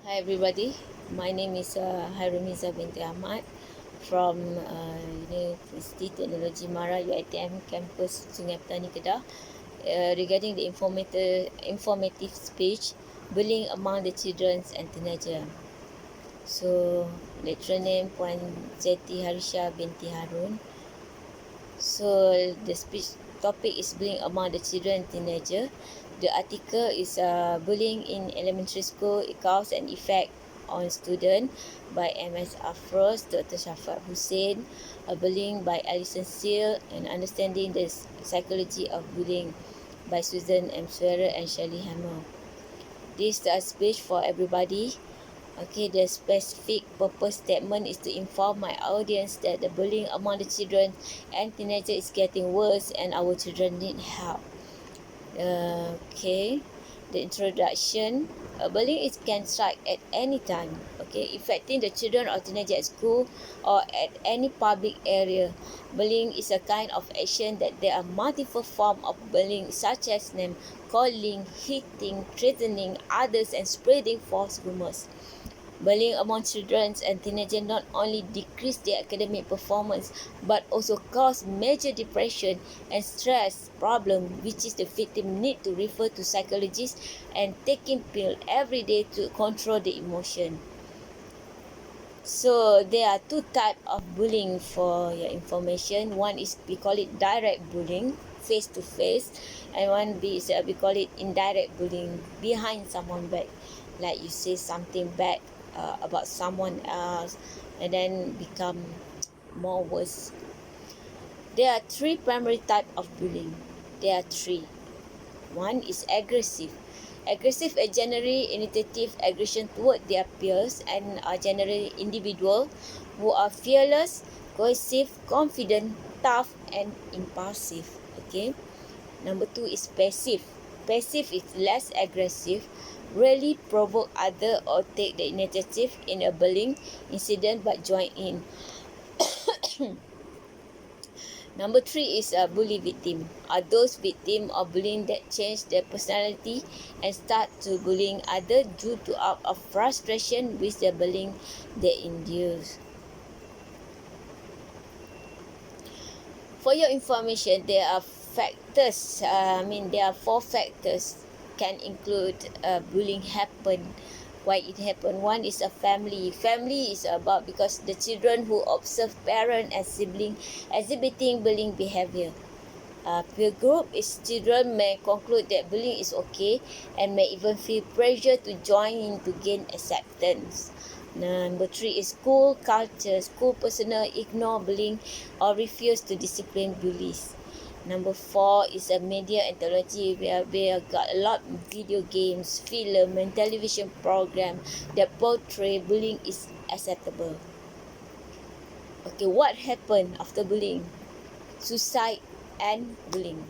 Hi everybody, my name is Hairumiza binti Ahmad from Universiti Teknologi Mara UiTM campus Sungai Petani Kedah regarding the informative speech bullying among the children and teenager. So, lecturer name Puan Zeti Harisha binti Harun. So, the speech topic is bullying among the children and teenager. The article is bullying in elementary school, it cause an effect on student by MS Afros, Dr. Shafat Hussein, bullying by Alison Seal, and understanding the psychology of bullying by Susan M. Swearer and Shelley Hammer. This is a speech for everybody. Okay, the specific purpose statement is to inform my audience that the bullying among the children and teenagers is getting worse and our children need help. Okay, the introduction. Bullying can strike at any time, okay, affecting the children or teenagers at school or at any public area. Bullying is a kind of action that there are multiple forms of bullying, such as name calling, hitting, threatening others, and spreading false rumors. Bullying among children and teenagers not only decrease their academic performance but also cause major depression and stress problem, which is the victim need to refer to psychologists and taking pill every day to control the emotion. So there are two types of bullying for your information. One is we call it direct bullying, face to face, and one is we call it indirect bullying, behind someone back, like you say something bad about someone else and then become more worse. There are three primary types of bullying. There are three. One is aggressive. Aggressive are generally initiative aggression toward their peers and are generally individuals who are fearless, cohesive, confident, tough, and impulsive. Okay. Number two is passive. Passive is less aggressive, rarely provoke other or take the initiative in a bullying incident but join in. Number three is a bully victim. Are those victims of bullying that change their personality and start to bullying others due to out of frustration with the bullying they induce. For your information, there are factors. There are four factors can include bullying happen. Why it happen? One is a family. Family is about because the children who observe parent and sibling exhibiting bullying behavior. Peer group is children may conclude that bullying is okay and may even feel pressure to join in to gain acceptance. Number three is school culture. School personnel ignore bullying or refuse to discipline bullies. Number four is a media and technology. We have got a lot of video games, film and television program that portray bullying is acceptable. Okay, what happened after bullying? Suicide and bullying.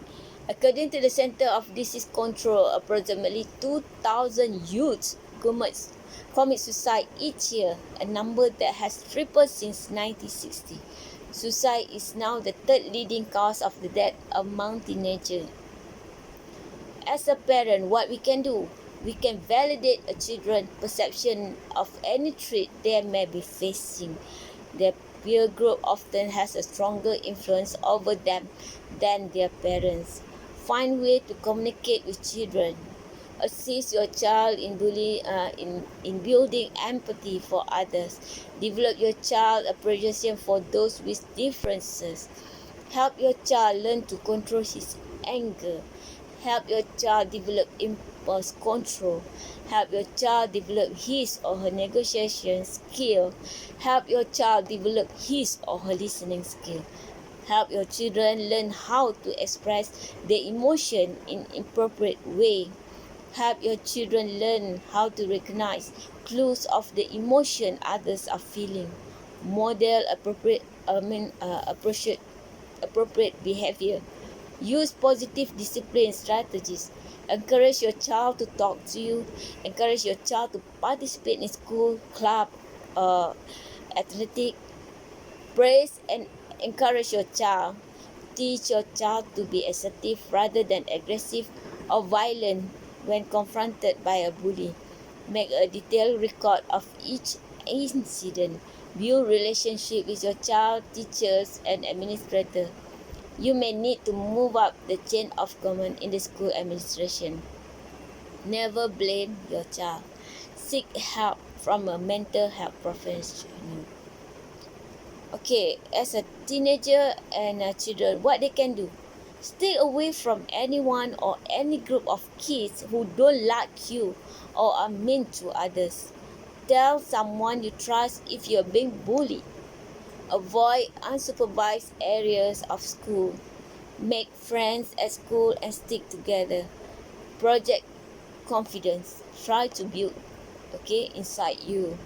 According to the Center of Disease Control, approximately 2,000 youths commit suicide each year, a number that has tripled since 1960. Suicide is now the third leading cause of the death among teenagers. As a parent, what we can do? We can validate a children's perception of any threat they may be facing. Their peer group often has a stronger influence over them than their parents. Find ways to communicate with children. Assist your child in building empathy for others. Develop your child appreciation for those with differences. Help your child learn to control his anger. Help your child develop impulse control. Help your child develop his or her negotiation skill. Help your child develop his or her listening skill. Help your children learn how to express their emotion in appropriate way. Help your children learn how to recognize clues of the emotion others are feeling. Model appropriate behavior. Use positive discipline strategies. Encourage your child to talk to you. Encourage your child to participate in school, club, athletic. Praise and encourage your child. Teach your child to be assertive rather than aggressive or violent when confronted by a bully. Make a detailed record of each incident. Build relationship with your child, teachers, and administrator. You may need to move up the chain of command in the school administration. Never blame your child. Seek help from a mental health professional. Okay, as a teenager and children, what they can do? Stay away from anyone or any group of kids who don't like you or are mean to others. Tell someone you trust if you're being bullied. Avoid unsupervised areas of school. Make friends at school and stick together. Project confidence. Try to build, inside you.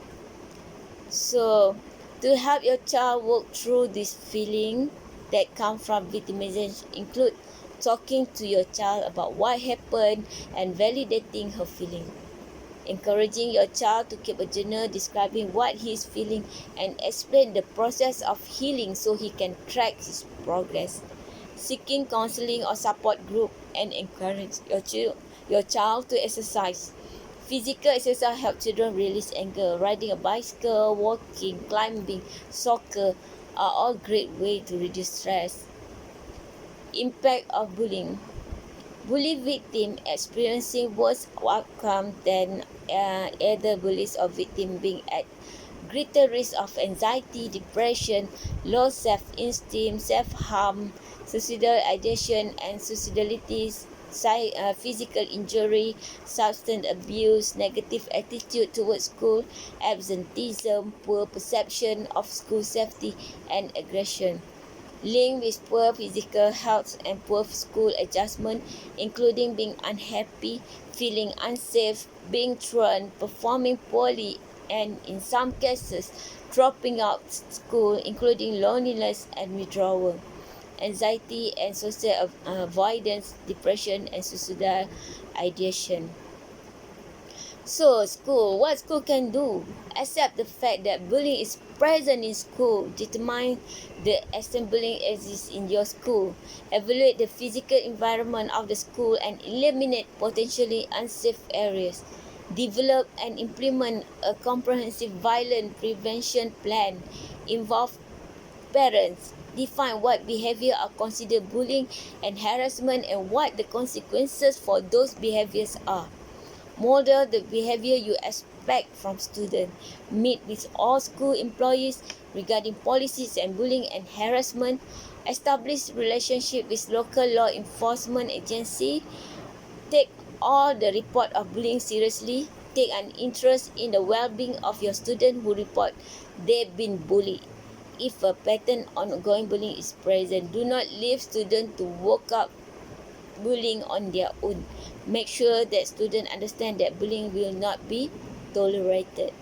So, to help your child work through this feeling that come from victimization, include talking to your child about what happened and validating her feeling. Encouraging your child to keep a journal describing what he is feeling and explain the process of healing so he can track his progress. Seeking counseling or support group and encourage your child to exercise. Physical exercise helps children release anger. Riding a bicycle, walking, climbing, soccer are all great ways to reduce stress. Impact of bullying. Bully victim experiencing worse outcome than other bullies or victim being at greater risk of anxiety, depression, low self-esteem, self-harm, suicidal ideation and suicidalities, physical injury, substance abuse, negative attitude towards school, absenteeism, poor perception of school safety, and aggression. Linked with poor physical health and poor school adjustment, including being unhappy, feeling unsafe, being thrown, performing poorly, and in some cases, dropping out school, including loneliness and withdrawal, anxiety and social avoidance, depression, and suicidal ideation. So, what school can do? Accept the fact that bullying is present in school. Determine the extent bullying exists in your school. Evaluate the physical environment of the school and eliminate potentially unsafe areas. Develop and implement a comprehensive violence prevention plan. Involve parents. Define what behavior are considered bullying and harassment and what the consequences for those behaviors are. Model the behavior you expect from students. Meet with all school employees regarding policies and bullying and harassment. Establish relationship with local law enforcement agency. Take all the report of bullying seriously. Take an interest in the well-being of your student who report they've been bullied. If a pattern of ongoing bullying is present, do not leave students to work up bullying on their own. Make sure that students understand that bullying will not be tolerated.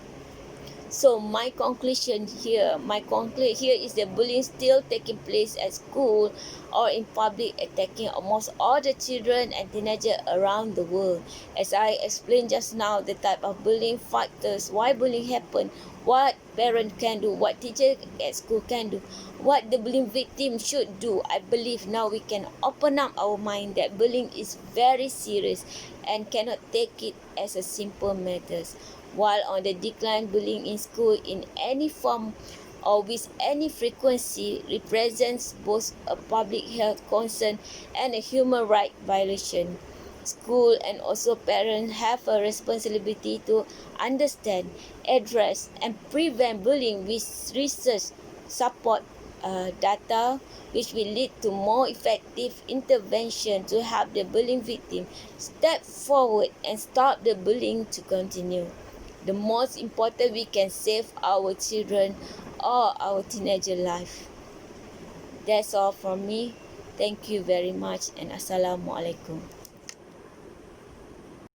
So my conclusion here is that bullying still taking place at school or in public, attacking almost all the children and teenagers around the world. As I explained just now, the type of bullying factors, why bullying happen, what parent can do, what teacher at school can do, what the bullying victim should do. I believe now we can open up our mind that bullying is very serious and cannot take it as a simple matter. While on the decline, bullying in school in any form or with any frequency represents both a public health concern and a human right violation. School and also parents have a responsibility to understand, address, and prevent bullying with research support data, which will lead to more effective intervention to help the bullying victim step forward and stop the bullying to continue. The most important, we can save our children or our teenager life. That's all from me. Thank you very much and Assalamualaikum.